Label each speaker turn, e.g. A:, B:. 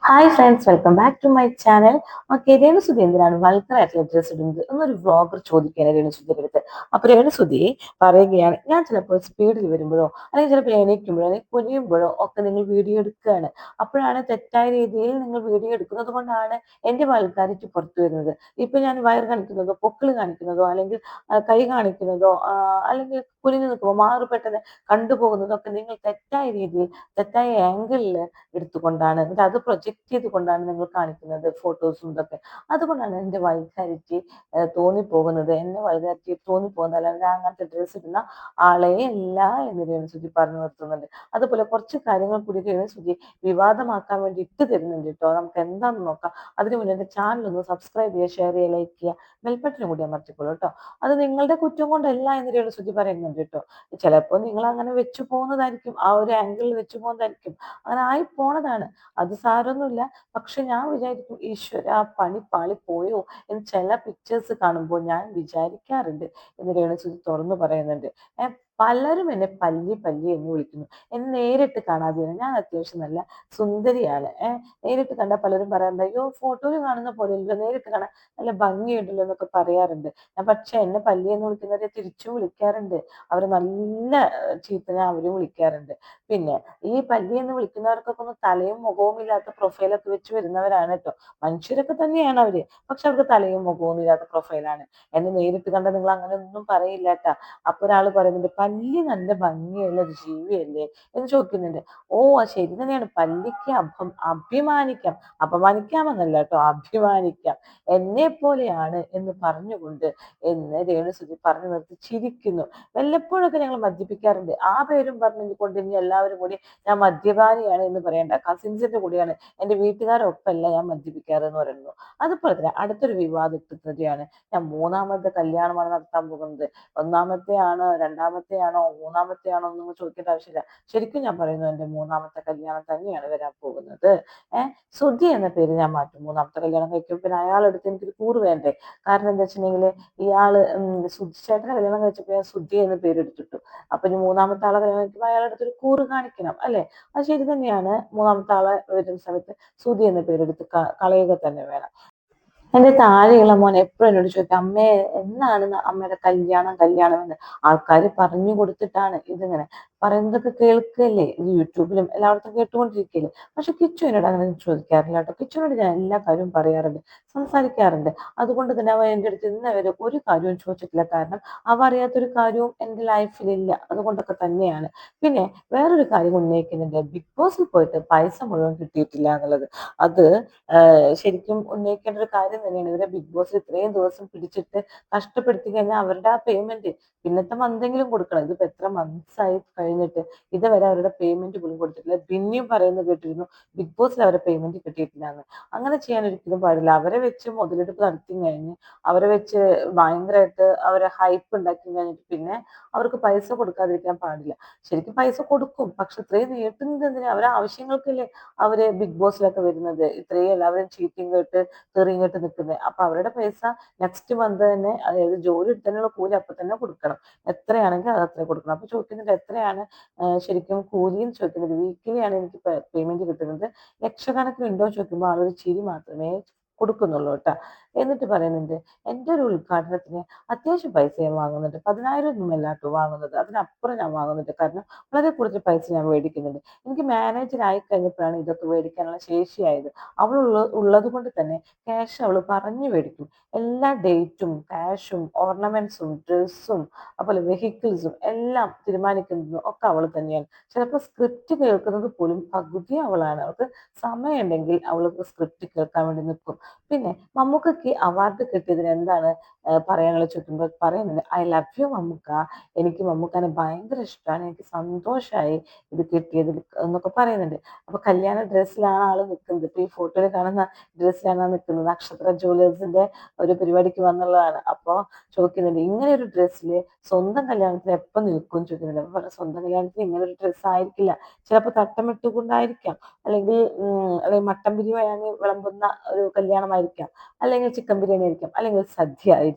A: Hi friends, welcome back to my channel. Okay, Renu Sudhi എന്തിനാണ് വൾഗറായിട്ടുള്ള dress ഇടുന്നത് എന്നൊരു വ്ളോഗർ ചോദിക്കുകയാണ് രേണുസുതിയുടെ അടുത്ത്. അപ്പൊ രേണുസുതി പറയുകയാണ്, ഞാൻ ചിലപ്പോൾ സ്പീഡിൽ വരുമ്പോഴോ അല്ലെങ്കിൽ ചിലപ്പോൾ എണീക്കുമ്പോഴോ അല്ലെങ്കിൽ കുനിയുമ്പോഴോ ഒക്കെ നിങ്ങൾ വീഡിയോ എടുക്കുകയാണ്. അപ്പോഴാണ് തെറ്റായ രീതിയിൽ നിങ്ങൾ വീഡിയോ എടുക്കുന്നത് കൊണ്ടാണ് എന്റെ വൾഗാരിറ്റി പുറത്തു വരുന്നത്. ഇപ്പൊ ഞാൻ വയർ കാണിക്കുന്നതോ പൊക്കിൾ കാണിക്കുന്നതോ അല്ലെങ്കിൽ കൈ കാണിക്കുന്നതോ അല്ലെങ്കിൽ കുനിഞ്ഞു നിൽക്കുമ്പോൾ മാറു പെട്ടെന്ന് കണ്ടുപോകുന്നതോ ഒക്കെ നിങ്ങൾ തെറ്റായ രീതിയിൽ തെറ്റായ ആംഗിളിൽ എടുത്തുകൊണ്ടാണ്, എന്നിട്ട് അത് പ്രൊജക്റ്റ് ചെയ്തുകൊണ്ടാണ് നിങ്ങൾ കാണിക്കുന്നത് ഫോട്ടോസും ഇതൊക്കെ. അതുകൊണ്ടാണ് എൻ്റെ വൾഗാരിറ്റി തോന്നിപ്പോകുന്നത്. എന്നെ വൾഗാരിറ്റി തോന്നിപ്പോകുന്നത്, അല്ലാതെ ഞാൻ അങ്ങനത്തെ ഡ്രസ്സ് ഇടുന്ന ആളെ അല്ല എന്ന് രേണുസുതി പറഞ്ഞു നിർത്തുന്നുണ്ട്. അതുപോലെ കുറച്ച് കാര്യങ്ങൾ കൂടി രേണുസുതി വിവാദമാക്കാൻ വേണ്ടി ഇട്ട് തരുന്നുണ്ട് കേട്ടോ. നമുക്ക് എന്താണെന്ന് നോക്കാം. അതിനു മുന്നേ എൻ്റെ ചാനൽ ഒന്ന് സബ്സ്ക്രൈബ് ചെയ്യുക, ഷെയർ ചെയ്യുക, ലൈക്ക് ചെയ്യുക, ബെൽബട്ടനും കൂടി അമർത്തിക്കോളൂ കേട്ടോ. അത് നിങ്ങളുടെ കുറ്റം കൊണ്ടല്ല എന്ന് രേണുസുതി പറയുന്നുണ്ട് കേട്ടോ. ചിലപ്പോൾ നിങ്ങൾ അങ്ങനെ വെച്ചു പോകുന്നതായിരിക്കും, ആ ഒരു ആംഗിളിൽ വെച്ചു പോകുന്നതായിരിക്കും, അങ്ങനെ ആയി പോണതാണ്. അത് സാരമൊന്നുമില്ല. പക്ഷെ ഞാൻ വിചാരിക്കും, ഈശ്വര പണി പാളിപ്പോയോ എന്ന് ചില പിക്ചേഴ്സ് കാണുമ്പോൾ ഞാൻ വിചാരിക്കാറുണ്ട് എന്ന് രേണുസുതി തുറന്നു പറയുന്നുണ്ട്. പലരും എന്നെ പല്ലി പല്ലി എന്ന് വിളിക്കുന്നു. എന്നെ നേരിട്ട് കാണാതെയാണ്, ഞാൻ അത്യാവശ്യം നല്ല സുന്ദരിയാണ്. നേരിട്ട് കണ്ടാൽ പലരും പറയാറുണ്ട്, അയ്യോ ഫോട്ടോയിൽ കാണുന്ന പോലെ ഇല്ല, നേരിട്ട് കാണാൻ നല്ല ഭംഗിയുണ്ടല്ലോ എന്നൊക്കെ പറയാറുണ്ട്. ഞാൻ പക്ഷെ എന്നെ പല്ലി എന്ന് വിളിക്കുന്നവരെ തിരിച്ചും വിളിക്കാറുണ്ട്. അവര് നല്ല ചീത്ത ഞാൻ അവരും വിളിക്കാറുണ്ട്. പിന്നെ ഈ പല്ലി എന്ന് വിളിക്കുന്നവർക്കൊക്കെ ഒന്ന് തലയും മുഖവും ഇല്ലാത്ത പ്രൊഫൈലൊക്കെ വെച്ച് വരുന്നവരാണ് കേട്ടോ. മനുഷ്യരൊക്കെ തന്നെയാണ് അവര്, പക്ഷെ അവർക്ക് തലയും മുഖവും ഇല്ലാത്ത പ്രൊഫൈലാണ്. എന്നെ നേരിട്ട് കണ്ട നിങ്ങൾ അങ്ങനെ ഒന്നും പറയില്ല കേട്ടാ. അപ്പൊ ഒരാൾ പറയുന്നുണ്ട്, പല്ലി നല്ല ഭംഗിയുള്ള ഒരു ജീവിയല്ലേ എന്ന് ചോദിക്കുന്നുണ്ട്. ഓ ശരി തന്നെയാണ്, പല്ലിക്ക് അഭിമാനിക്കാം, അപമാനിക്കാമെന്നല്ല കേട്ടോ, അഭിമാനിക്കാം, എന്നെ പോലെയാണ് എന്ന് പറഞ്ഞുകൊണ്ട് എന്ന് രേണുസുതി പറഞ്ഞു നിർത്തി ചിരിക്കുന്നു. വല്ലപ്പോഴൊക്കെ ഞങ്ങൾ മദ്യപിക്കാറുണ്ട്, ആ പേരും പറഞ്ഞുകൊണ്ട് ഇനി എല്ലാവരും കൂടി ഞാൻ മദ്യപാനിയാണ് എന്ന് പറയണ്ട. കസിൻസിന്റെ കൂടെയാണ്, എൻ്റെ വീട്ടുകാരൊപ്പമല്ല ഞാൻ മദ്യപിക്കാറ് എന്ന് പറയുന്നു. അതുപോലെ തന്നെ അടുത്തൊരു വിവാദത്തിനെതിരെയാണ്, ഞാൻ മൂന്നാമത്തെ കല്യാണമാണ് നടത്താൻ പോകുന്നത്. ഒന്നാമത്തെ ആണോ രണ്ടാമത്തെ ആണോ മൂന്നാമത്തെ ആണോ ഒന്നും ചോദിക്കേണ്ട ആവശ്യമില്ല. ശരിക്കും ഞാൻ പറയുന്നു, എൻ്റെ മൂന്നാമത്തെ കല്യാണം തന്നെയാണ് വരാൻ പോകുന്നത്. സുധി എന്ന പേര് ഞാൻ മാറ്റും. മൂന്നാമത്തെ കല്യാണം കഴിക്കും, പിന്നെ അയാളെടുത്ത് എനിക്കൊരു കൂറ് വേണ്ടേ. കാരണം എന്താ വെച്ചിട്ടുണ്ടെങ്കിൽ ഇയാള് ചേട്ടനെ കല്യാണം കഴിച്ചപ്പോൾ ഞാൻ സുധി എന്ന് പേരെടുത്തിട്ടു. അപ്പൊ ഇനി മൂന്നാമത്തെ ആളെ കല്യാണം കഴിക്കുമ്പോൾ അയാളുടെ അടുത്തൊരു കൂറ് കാണിക്കണം അല്ലെ. അത് ശരി തന്നെയാണ്. മൂന്നാമത്തെ ആളെ വരുന്ന സമയത്ത് സുധി എന്ന പേരെടുത്ത് കളയുക തന്നെ വേണം. എന്റെ താഴെയുള്ള മോൻ എപ്പോഴും എന്നോട് ചോദിക്കും, അമ്മേ എന്നാണ് അമ്മയുടെ കല്യാണം കല്യാണം എന്ന്. ആൾക്കാർ പറഞ്ഞു കൊടുത്തിട്ടാണ് ഇതിങ്ങനെ പറയുന്നതൊക്കെ കേൾക്കല്ലേ, ഇത് യൂട്യൂബിലും എല്ലായിടത്തും കേട്ടുകൊണ്ടിരിക്കല്ലേ. പക്ഷെ കിച്ചു എന്നോട് അങ്ങനെ ചോദിക്കാറില്ല കേട്ടോ. കിച്ചുവിനോട് ഞാൻ എല്ലാ കാര്യവും പറയാറുണ്ട്, സംസാരിക്കാറുണ്ട്. അതുകൊണ്ട് തന്നെ അവൻ എൻ്റെ അടുത്ത് ഇന്ന് വരെ ഒരു കാര്യവും ചോദിച്ചിട്ടില്ല. കാരണം അവ അറിയാത്തൊരു കാര്യവും എൻ്റെ ലൈഫിലില്ല, അതുകൊണ്ടൊക്കെ തന്നെയാണ്. പിന്നെ വേറൊരു കാര്യം ഉന്നയിക്കുന്നുണ്ട്, ബിഗ് ബോസിൽ പോയിട്ട് പൈസ മുഴുവൻ കിട്ടിയിട്ടില്ല എന്നുള്ളത്. അത് ശരിക്കും ഉന്നയിക്കേണ്ട ഒരു കാര്യം തന്നെയാണ്. ഇവരെ ബിഗ് ബോസ് ഇത്രയും ദിവസം പിടിച്ചിട്ട് കഷ്ടപ്പെടുത്തി കഴിഞ്ഞാൽ അവരുടെ ആ പേയ്മെന്റ് പിന്നത്തെ മന്തെങ്കിലും കൊടുക്കണം. ഇതിപ്പോ എത്ര മന്ത്സ് ആയി കഴിഞ്ഞിട്ട് ഇതുവരെ അവരുടെ പേയ്മെന്റ് പോലും കൊടുത്തിട്ടില്ല. പിന്നെയും പറയുന്നത് കേട്ടിരുന്നു, ബിഗ് ബോസിൽ അവരുടെ പേയ്മെന്റ് കിട്ടിയിട്ടില്ല എന്ന്. അങ്ങനെ ചെയ്യാൻ ഒരിക്കലും പാടില്ല. അവരെ വെച്ച് മുതലെടുപ്പ് നടത്തി കഴിഞ്ഞ് അവരെ വെച്ച് ഭയങ്കരമായിട്ട് അവരെ ഹൈപ്പ് ഉണ്ടാക്കി കഴിഞ്ഞിട്ട് പിന്നെ അവർക്ക് പൈസ കൊടുക്കാതിരിക്കാൻ പാടില്ല. ശരിക്കും പൈസ കൊടുക്കും, പക്ഷെ ഇത്രയും നീട്ടുന്നത് എന്തിനാ? അവരെ ആവശ്യങ്ങൾക്കല്ലേ അവര് ബിഗ് ബോസിലൊക്കെ വരുന്നത്. ഇത്രയും എല്ലാവരും ചീറ്റിംഗ് കേട്ട് തെറിയും കേട്ട് നിൽക്കുന്നത്. അപ്പൊ അവരുടെ പൈസ നെക്സ്റ്റ് മന്ത് തന്നെ, അതായത് ജോലി എടുത്തതിനുള്ള കൂലി അപ്പൊ തന്നെ കൊടുക്കണം. എത്രയാണെങ്കിൽ അത് അത്ര കൊടുക്കണം. അപ്പൊ ചോദിക്കുന്നുണ്ട്, എത്രയാണ് ശരിക്കും കൂലി എന്ന് ചോദിക്കുന്നത്. വീക്കിലി ആണ് എനിക്ക് പേയ്മെന്റ് കിട്ടുന്നത്, ലക്ഷക്കണക്കിന് ഉണ്ടോ ചോദിക്കുമ്പോൾ ആളൊരു ചിരി മാത്രമേ കൊടുക്കുന്നുള്ളൂ കേട്ടാ. എന്നിട്ട് പറയുന്നുണ്ട്, എൻ്റെ ഒരു ഉദ്ഘാടനത്തിന് അത്യാവശ്യം പൈസ ഞാൻ വാങ്ങുന്നുണ്ട്. 10,000 ഒന്നുമല്ല കേട്ടോ വാങ്ങുന്നത്, അതിനപ്പുറം ഞാൻ വാങ്ങുന്നുണ്ട്. കാരണം വളരെ കൂടുതൽ പൈസ ഞാൻ മേടിക്കുന്നുണ്ട്. എനിക്ക് മാനേജർ ആയി കഴിഞ്ഞപ്പോഴാണ് ഇതൊക്കെ മേടിക്കാനുള്ള ശേഷിയായത്. ഉള്ളത് കൊണ്ട് തന്നെ ക്യാഷ് അവൾ പറഞ്ഞു മേടിക്കും. എല്ലാ ഡേറ്റും ക്യാഷും ഓർണമെന്റ്സും ഡ്രസ്സും അതുപോലെ വെഹിക്കിൾസും എല്ലാം തീരുമാനിക്കുന്നതും ഒക്കെ അവൾ തന്നെയാണ്. ചിലപ്പോൾ സ്ക്രിപ്റ്റ് കേൾക്കുന്നത് പോലും പകുതി അവളാണ്. അവൾക്ക് സമയമുണ്ടെങ്കിൽ അവൾക്ക് സ്ക്രിപ്റ്റ് കേൾക്കാൻ വേണ്ടി നിൽക്കും. പിന്നെ മമ്മൂക്കയ്ക്ക് അവാർഡ് കിട്ടിയതിന് എന്താണ് പറയാനുള്ളത് ചോദിക്കുമ്പോൾ പറയുന്നുണ്ട്, ഐ ലവ് യു മമ്മൂക്ക, എനിക്ക് മമ്മൂക്കാനെ ഭയങ്കര ഇഷ്ടമാണ്, എനിക്ക് സന്തോഷമായി ഇത് കിട്ടിയത് എന്നൊക്കെ പറയുന്നുണ്ട്. അപ്പൊ കല്യാണ ഡ്രസ്സിലാണ് ആള് നിൽക്കുന്നത്. ഇപ്പൊ ഈ ഫോട്ടോയിൽ കാണുന്ന ഡ്രസ്സിലാണ് നിൽക്കുന്നത്. നക്ഷത്ര ജുവലേഴ്സിന്റെ ഒരു പരിപാടിക്ക് വന്നുള്ളതാണ്. അപ്പൊ ചോദിക്കുന്നുണ്ട്, ഇങ്ങനെ ഒരു ഡ്രസ്സില് സ്വന്തം കല്യാണത്തിന് എപ്പം നിൽക്കും ചോദിക്കുന്നുണ്ട്. അപ്പൊ പറഞ്ഞ, സ്വന്തം കല്യാണത്തിന് ഇങ്ങനെ ഒരു ഡ്രസ്സ് ആയിരിക്കില്ല, ചിലപ്പോൾ തട്ടമിട്ടുകൊണ്ടായിരിക്കാം, അല്ലെങ്കിൽ മട്ടൻ ബിരിയാണി വിളമ്പുന്ന ഒരു കല്യാണമായിരിക്കാം, അല്ലെങ്കിൽ ചിക്കൻ ബിരിയാണി ആയിരിക്കാം, അല്ലെങ്കിൽ സദ്യ ആയിരിക്കാം.